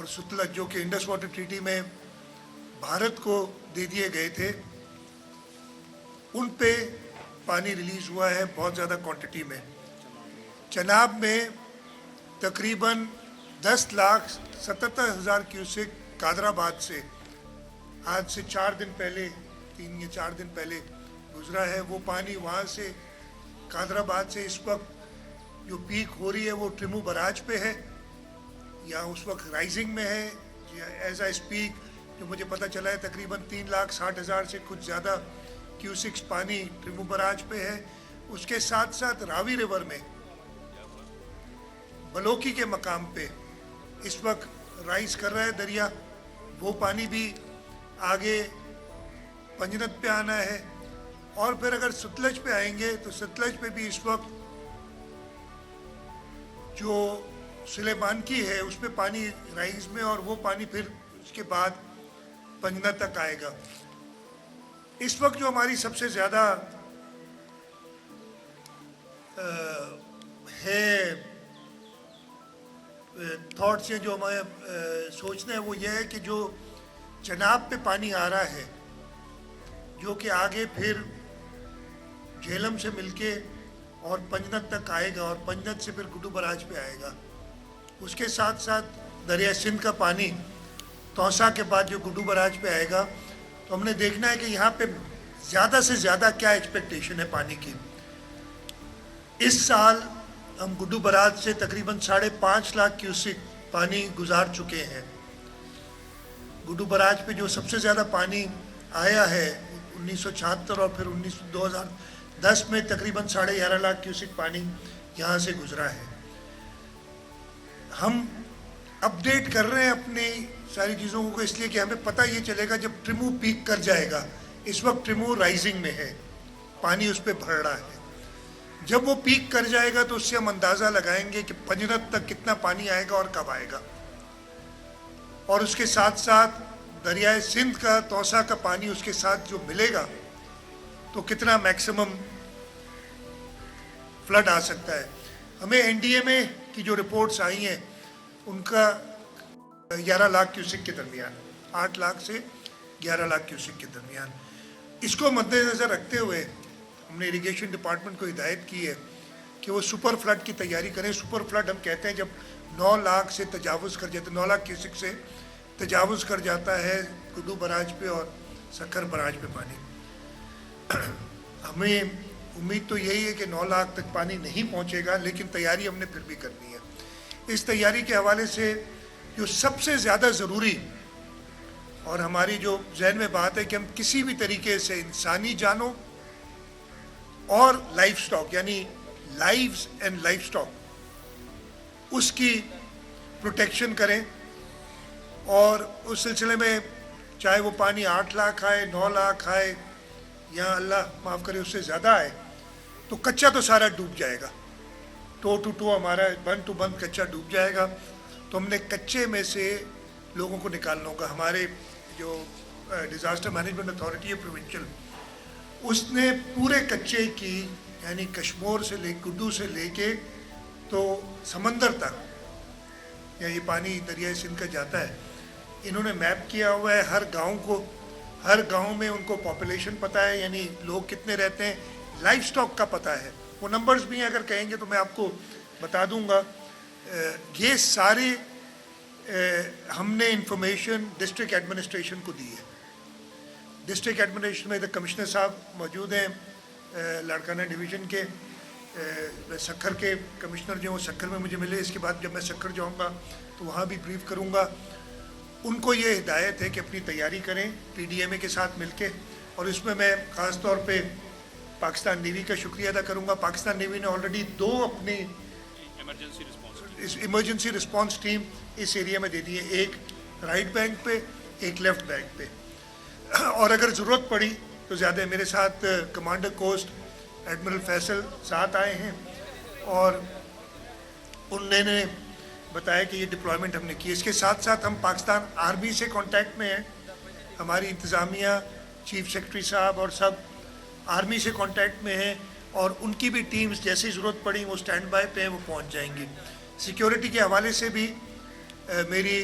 ستلج جو کہ Indus water treaty میں بھارت کو دے دیے گئے تھے، ان پہ پانی ریلیز ہوا ہے بہت زیادہ کوانٹٹی میں۔ چناب میں تقریباً 10,77,000 کیوسک قادر آباد سے آج سے 4 دن پہلے 3 یا 4 دن پہلے گزرا ہے۔ وہ پانی وہاں سے قادر آباد سے اس وقت جو پیک ہو رہی ہے وہ ٹریمو براج پہ ہے یا اس وقت رائزنگ میں ہے۔ ایز آئی اسپیک جو مجھے پتہ چلا ہے تقریباً 3,60,000 سے کچھ زیادہ کیوسکس پانی ٹریمو براج پہ ہے۔ اس کے ساتھ ساتھ راوی ریور میں بلوکی کے مقام پہ اس وقت رائز کر رہا ہے دریا، وہ پانی بھی آگے پنجنت پہ آنا ہے۔ اور پھر اگر ستلج پہ آئیں گے تو ستلج پہ بھی اس وقت جو سلیمان کی ہے اس پہ پانی رائز میں، اور وہ پانی پھر اس کے بعد پنجنت تک آئے گا۔ اس وقت جو ہماری سب سے زیادہ ہے تھاٹس ہیں جو ہمیں سوچنا ہے وہ یہ ہے کہ جو چناب پہ پانی آ رہا ہے جو کہ آگے پھر جہلم سے مل کے اور پنجنت تک آئے گا، اور پنجنت سے پھر گڈو براج پہ آئے گا۔ اس کے ساتھ ساتھ دریا سندھ کا پانی توسا کے بعد جو گڈو براج پہ آئے گا، تو ہم نے دیکھنا ہے کہ یہاں پہ زیادہ سے زیادہ کیا ایکسپیکٹیشن ہے پانی کی۔ اس سال ہم گڈو براج سے تقریباً 5.5 لاکھ کیوسک پانی گزار چکے ہیں۔ گڈو براج پہ جو سب سے زیادہ پانی آیا ہے 1976 اور پھر 2010 میں تقریباً 11.5 لاکھ کیوسک پانی یہاں سے گزرا ہے۔ ہم اپڈیٹ کر رہے ہیں اپنی ساری چیزوں کو اس لیے کہ ہمیں پتہ یہ چلے گا جب ٹریمو پیک کر جائے گا۔ اس وقت ٹریمو رائزنگ میں ہے، پانی اس پہ بڑھ رہا ہے۔ جب وہ پیک کر جائے گا تو اس سے ہم اندازہ لگائیں گے کہ پنجنت تک کتنا پانی آئے گا اور کب آئے گا، اور اس کے ساتھ ساتھ دریائے سندھ کا توسا کا پانی اس کے ساتھ جو ملے گا تو کتنا میکسیمم فلڈ آ سکتا ہے۔ ہمیں این ڈی اے میں کی جو رپورٹس آئی ہیں ان کا 11 لاکھ کیوسک کے درمیان، 8 لاکھ سے 11 لاکھ کیوسک کے درمیان۔ اس کو مد نظر رکھتے ہوئے ہم نے اریگیشن ڈپارٹمنٹ کو ہدایت کی ہے کہ وہ سپر فلڈ کی تیاری کریں۔ سپر فلڈ ہم کہتے ہیں جب 9 لاکھ سے تجاوز کر جاتے، 9 لاکھ کیوسک سے تجاوز کر جاتا ہے گڈو براج پہ اور سکھر براج پہ پانی۔ ہمیں امید تو یہی ہے کہ 9 لاکھ تک پانی نہیں پہنچے گا، لیکن تیاری ہم نے پھر بھی کرنی ہے۔ اس تیاری کے حوالے سے جو سب سے زیادہ ضروری اور ہماری جو ذہن میں بات ہے کہ ہم کسی بھی طریقے سے انسانی جانوں اور لائف سٹاک یعنی لائفز اینڈ لائف سٹاک اس کی پروٹیکشن کریں، اور اس سلسلے میں چاہے وہ پانی 8 لاکھ آئے، 9 لاکھ آئے یا اللہ معاف کرے اس سے زیادہ آئے، تو کچا تو سارا ڈوب جائے گا، ٹو ٹو ٹو ہمارا بند ٹو بند کچا ڈوب جائے گا۔ تو ہم نے کچے میں سے لوگوں کو نکالنا ہوگا۔ ہمارے جو ڈیزاسٹر مینجمنٹ اتھارٹی ہے پروونشل، اس نے پورے کچے کی یعنی کشمور سے لے گڈو سے لے کے تو سمندر تک یا یہ پانی دریائے سندھ کا جاتا ہے، انہوں نے میپ کیا ہوا ہے ہر گاؤں کو، ہر گاؤں میں ان کو پاپولیشن پتہ ہے یعنی لوگ کتنے رہتے ہیں، لائف سٹاک کا پتہ ہے، وہ نمبرز بھی ہیں اگر کہیں گے تو میں آپ کو بتا دوں گا۔ یہ سارے ہم نے انفارمیشن ڈسٹرکٹ ایڈمنسٹریشن کو دی ہے۔ ڈسٹرکٹ ایڈمنسٹریشن میں کمشنر صاحب موجود ہیں لاڑکانہ ڈویژن کے، سکھر کے کمشنر جو ہیں وہ سکھر میں مجھے ملے، اس کے بعد جب میں سکھر جاؤں گا تو وہاں بھی بریف کروں گا۔ ان کو یہ ہدایت ہے کہ اپنی تیاری کریں پی ڈی ایم اے کے ساتھ مل کے، اور اس میں خاص طور پہ پاکستان نیوی کا شکریہ ادا کروں گا۔ پاکستان نیوی نے آلریڈی 2 اپنی ایمرجنسی رسپانس ٹیم اس ایریا میں دے دی ہے، ایک رائٹ بینک پہ ایک لیفٹ بینک پہ، اور اگر ضرورت پڑی تو زیادہ میرے ساتھ کمانڈر کوسٹ ایڈمرل فیصل ساتھ آئے ہیں، اور انہوں نے بتایا کہ یہ ڈپلائمنٹ ہم نے کی۔ اس کے ساتھ ساتھ ہم پاکستان آرمی سے کانٹیکٹ میں ہیں، ہماری انتظامیہ چیف سیکرٹری صاحب اور سب آرمی سے کانٹیکٹ میں ہیں، اور ان کی بھی ٹیمز جیسی ضرورت پڑی وہ سٹینڈ بائی پہ ہیں، وہ پہنچ جائیں گی۔ سیکیورٹی کے حوالے سے بھی میری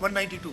192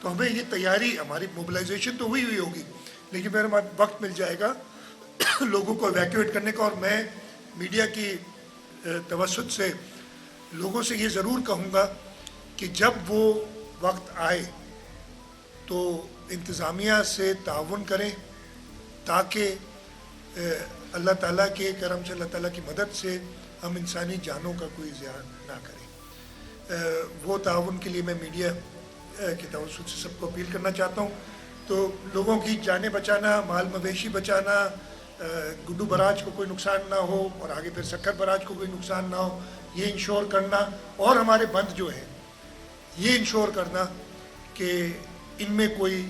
تو ہمیں یہ تیاری, ہماری موبلائزیشن تو ہوئی ہوگی, لیکن میرے وقت مل جائے گا لوگوں کو ایویکویٹ کرنے کا. اور میں میڈیا کی توسط سے لوگوں سے یہ ضرور کہوں گا کہ جب وہ وقت آئے تو انتظامیہ سے تعاون کریں تاکہ اللہ تعالیٰ کے کرم سے, اللہ تعالیٰ کی مدد سے ہم انسانی جانوں کا کوئی ضیاع نہ کریں. وہ تعاون کے لیے میں میڈیا کے توسط سے سب کو اپیل کرنا چاہتا ہوں. تو لوگوں کی جانیں بچانا, مال مویشی بچانا, گڈو براج کو کوئی نقصان نہ ہو اور آگے پھر سکھر براج کو کوئی نقصان نہ ہو, یہ انشور کرنا, اور ہمارے بند جو ہیں یہ انشور کرنا کہ ان میں کوئی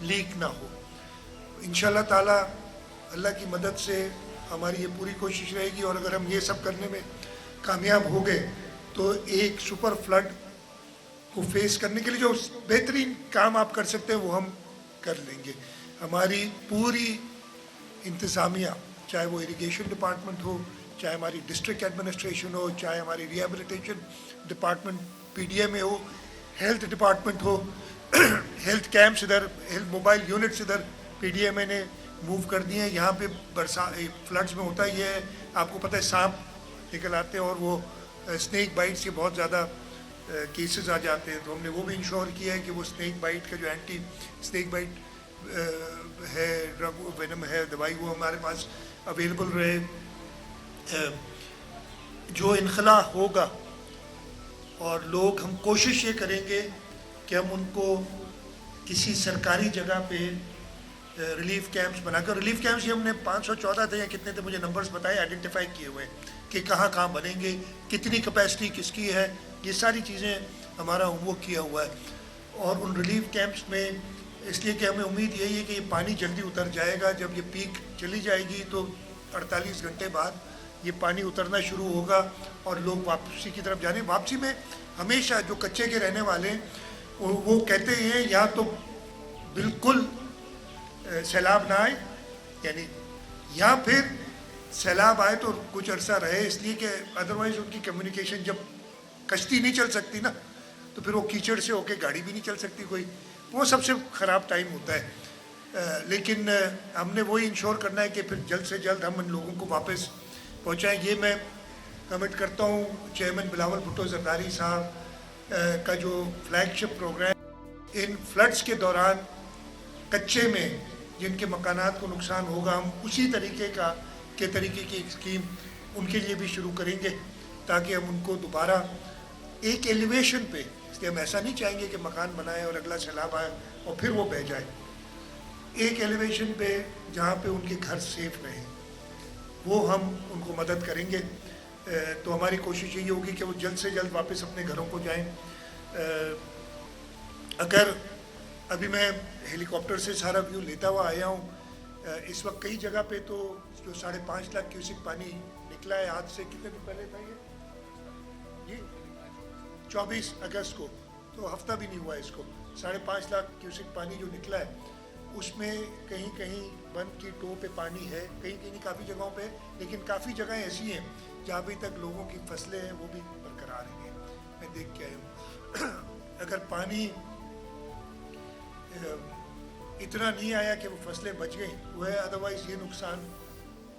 لیک نہ ہو. انشاءاللہ تعالیٰ اللہ کی مدد سے ہماری یہ پوری کوشش رہے گی, اور اگر ہم یہ سب کرنے میں کامیاب ہو گئے تو ایک سپر فلڈ کو فیس کرنے کے لیے جو بہترین کام آپ کر سکتے ہیں وہ ہم کر لیں گے. ہماری پوری انتظامیہ, چاہے وہ اریگیشن ڈپارٹمنٹ ہو, چاہے ہماری ڈسٹرکٹ ایڈمنسٹریشن ہو, چاہے ہماری rehabilitation department P D M A ہو, ہیلتھ ڈپارٹمنٹ ہو, ہیلتھ کیمپس ادھر, ہیلتھ موبائل یونٹس ادھر پی ڈی ایم اے نے موو کر دی ہیں. یہاں پہ فلڈز میں ہوتا یہ ہے, آپ کو پتہ ہے سانپ نکل آتے ہیں اور وہ اسنیک بائٹ سے بہت زیادہ کیسز آ جاتے ہیں. تو ہم نے وہ بھی انشور کیا ہے کہ وہ اسنیک بائٹ کا جو اینٹی اسنیک بائٹ ہے, ڈرگ وینم ہے, دوائی, وہ ہمارے پاس اویلیبل رہے. جو انخلا ہوگا اور لوگ, ہم کوشش یہ کریں گے کہ ہم ان کو کسی سرکاری جگہ پہ ریلیف کیمپس بنا کر, ریلیف کیمپس یہ ہم نے 514 تھے یا کتنے تھے مجھے نمبرز بتائے, آئیڈینٹیفائی کیے ہوئے کہ کہاں کہاں بنیں گے, کتنی کیپیسٹی کس کی ہے, یہ ساری چیزیں ہمارا ہوم ورک کیا ہوا ہے. اور ان ریلیف کیمپس میں اس لیے کہ ہمیں امید یہی ہے کہ یہ پانی جلدی اتر جائے گا. جب یہ پیک چلی جائے گی تو 48 گھنٹے بعد یہ پانی اترنا شروع ہوگا اور لوگ واپسی کی طرف جانے. واپسی میں ہمیشہ جو کچے کے رہنے والے وہ کہتے ہیں یا تو بالکل سیلاب نہ آئے, یعنی یا پھر سیلاب آئے تو کچھ عرصہ رہے, اس لیے کہ ادروائز ان کی کمیونیکیشن, جب کشتی نہیں چل سکتی نا تو پھر وہ کیچڑ سے ہو کے گاڑی بھی نہیں چل سکتی کوئی, وہ سب سے خراب ٹائم ہوتا ہے. لیکن ہم نے وہی انشور کرنا ہے کہ پھر جلد سے جلد ہم ان لوگوں کو واپس پہنچائیں. یہ میں کمٹ کرتا ہوں چیئرمین بلاول بھٹو زرداری صاحب کا جو فلیگ شپ پروگرام, ان فلڈز کے دوران کچے میں جن کے مکانات کو نقصان ہوگا, ہم اسی طریقے کی اسکیم ان کے لیے بھی شروع کریں گے تاکہ ہم ان کو دوبارہ ایک ایلیویشن پہ, اس لیے ہم ایسا نہیں چاہیں گے کہ مکان بنائے اور اگلا سیلاب آئے اور پھر وہ بہہ جائے. ایک ایلیویشن پہ جہاں پہ ان کے گھر سیف رہیں وہ ہم ان کو مدد کریں گے. تو ہماری کوشش یہی ہوگی کہ وہ جلد سے جلد واپس اپنے گھروں کو جائیں. اگر ابھی میں ہیلی کاپٹر سے سارا ویو لیتا ہوا آیا ہوں, اس وقت کئی جگہ پہ تو جو 5.5 لاکھ کیوسک پانی نکلا ہے, آج سے کتنے دن پہلے تھا یہ جی 24 اگست کو, تو ہفتہ بھی نہیں ہوا اس کو. 5.5 لاکھ کیوسک پانی جو نکلا ہے اس میں کہیں کہیں بند کی ٹو پہ پانی ہے, کہیں کہیں کافی جگہوں پہ, لیکن کافی جگہیں ایسی ہیں جہاں ابھی تک لوگوں کی فصلیں ہیں وہ بھی برقرار ہیں. میں دیکھ کے آیا ہوں. اگر پانی اتنا نہیں آیا کہ وہ فصلیں بچ گئیں وہ ہے, ادروائز یہ نقصان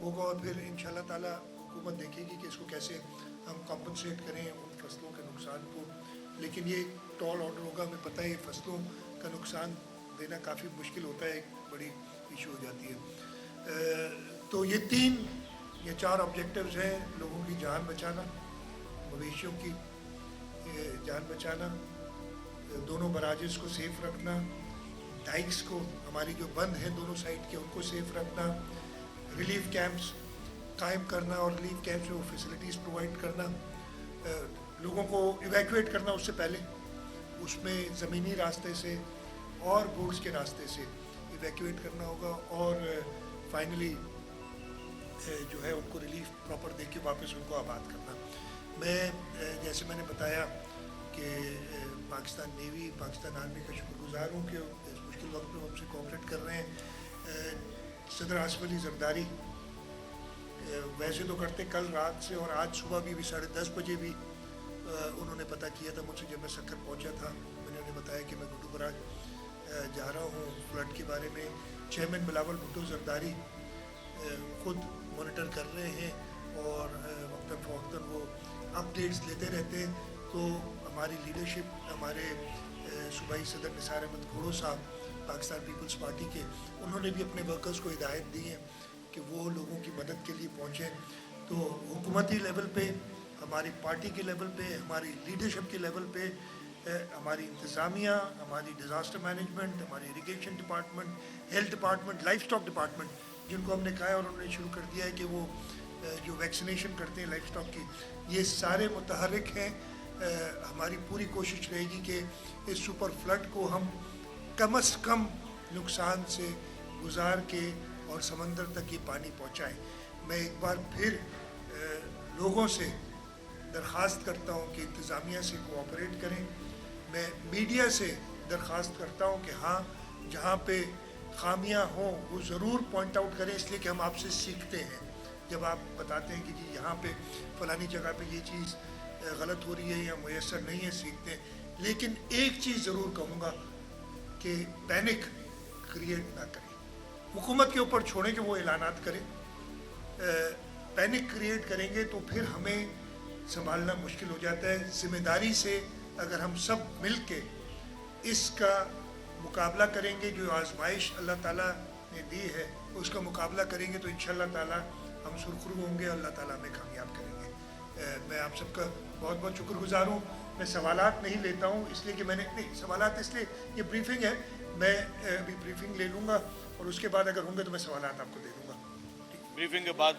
ہوگا. اور پھر انشاءاللہ تعالیٰ حکومت دیکھے گی کہ اس کو کیسے ہم کمپنسیٹ کریں ان فصلوں کے نقصان کو. لیکن یہ ٹال آرڈر ہوگا, ہمیں پتہ ہے فصلوں کا نقصان دینا کافی مشکل ہوتا ہے, ایک بڑی ایشو ہو جاتی ہے. تو یہ 3 یا 4 آبجیکٹیوز ہیں: لوگوں کی جان بچانا, مویشیوں کی جان بچانا, دونوں براجز کو سیف رکھنا, ڈائکس کو, ہماری جو بند ہیں دونوں سائڈ کے ان کو سیف رکھنا, ریلیف کیمپس قائم کرنا اور ریلیف کیمپس میں وہ فیسلٹیز پرووائڈ کرنا, لوگوں کو ایویکویٹ کرنا اس سے پہلے, اس میں زمینی راستے سے اور بوٹس کے راستے سے ایویکویٹ کرنا ہوگا, اور فائنلی جو ہے ان کو ریلیف پراپر دے کے واپس ان کو آباد کرنا. میں جیسے میں نے بتایا کہ پاکستان نیوی, پاکستان آرمی کا شکر گزار ہوں کہ اس مشکل وقت میں ہم سے کوآپریٹ کر رہے ہیں. صدر آصف علی زرداری ویسے تو کرتے کل رات سے, اور آج صبح بھی 10:30 بجے بھی انہوں نے پتہ کیا تھا مجھ سے جب میں سکر پہنچا تھا. میں نے انہیں بتایا کہ میں گڈو براج جا رہا ہوں فلڈ کے بارے میں. چیئرمین بلاول بھٹو زرداری خود مانیٹر کر رہے ہیں اور وقتاً فوقتاً وہ اپڈیٹس لیتے رہتے ہیں. تو ہماری لیڈرشپ, ہمارے صوبائی صدر نثار احمد گھوڑو صاحب پاکستان پیپلز پارٹی کے, انہوں نے بھی اپنے ورکرز کو ہدایت دی ہے کہ وہ لوگوں کی مدد کے لیے پہنچیں. تو حکومتی لیول پہ, ہماری پارٹی کے لیول پہ, ہماری لیڈرشپ کے لیول پہ, ہماری انتظامیہ, ہماری ڈیزاسٹر مینجمنٹ, ہماری irrigation department, health department, life stock department, جن کو ہم نے کہا ہے اور انہوں نے شروع کر دیا ہے کہ وہ جو ویکسینیشن کرتے ہیں لائف اسٹاک کی, یہ سارے متحرک ہیں. ہماری پوری کوشش رہے گی کہ اس سپر فلڈ کو ہم کم از کم نقصان سے گزار کے اور سمندر تک یہ پانی پہنچائیں. میں ایک بار پھر لوگوں سے درخواست کرتا ہوں کہ انتظامیہ سے کوآپریٹ کریں. میں میڈیا سے درخواست کرتا ہوں کہ ہاں جہاں پہ خامیاں ہوں وہ ضرور پوائنٹ آؤٹ کریں, اس لیے کہ ہم آپ سے سیکھتے ہیں. جب آپ بتاتے ہیں کہ جی یہاں پہ فلانی جگہ پہ یہ چیز غلط ہو رہی ہے یا میسر نہیں ہے, سیکھتے ہیں. لیکن ایک چیز ضرور کہوں گا کہ پینک کریٹ نہ کریں. حکومت کے اوپر چھوڑیں کہ وہ اعلانات کریں. پینک کریٹ کریں گے تو پھر ہمیں سنبھالنا مشکل ہو جاتا ہے. ذمہ داری سے اگر ہم سب مل کے اس کا مقابلہ کریں گے, جو آزمائش اللہ تعالیٰ نے دی ہے اس کا مقابلہ کریں گے, تو انشاءاللہ تعالیٰ ہم سرخرو ہوں گے, اللہ تعالیٰ ہمیں کامیاب کریں گے. میں آپ سب کا بہت بہت شکر گزار ہوں. میں سوالات نہیں لیتا ہوں اس لیے کہ میں نے نہیں سوالات, اس لیے یہ بریفنگ ہے, میں ابھی بریفنگ لے لوں گا اور اس کے بعد اگر ہوں گے تو میں سوالات آپ کو دے دوں گا. بریفنگ کے بعد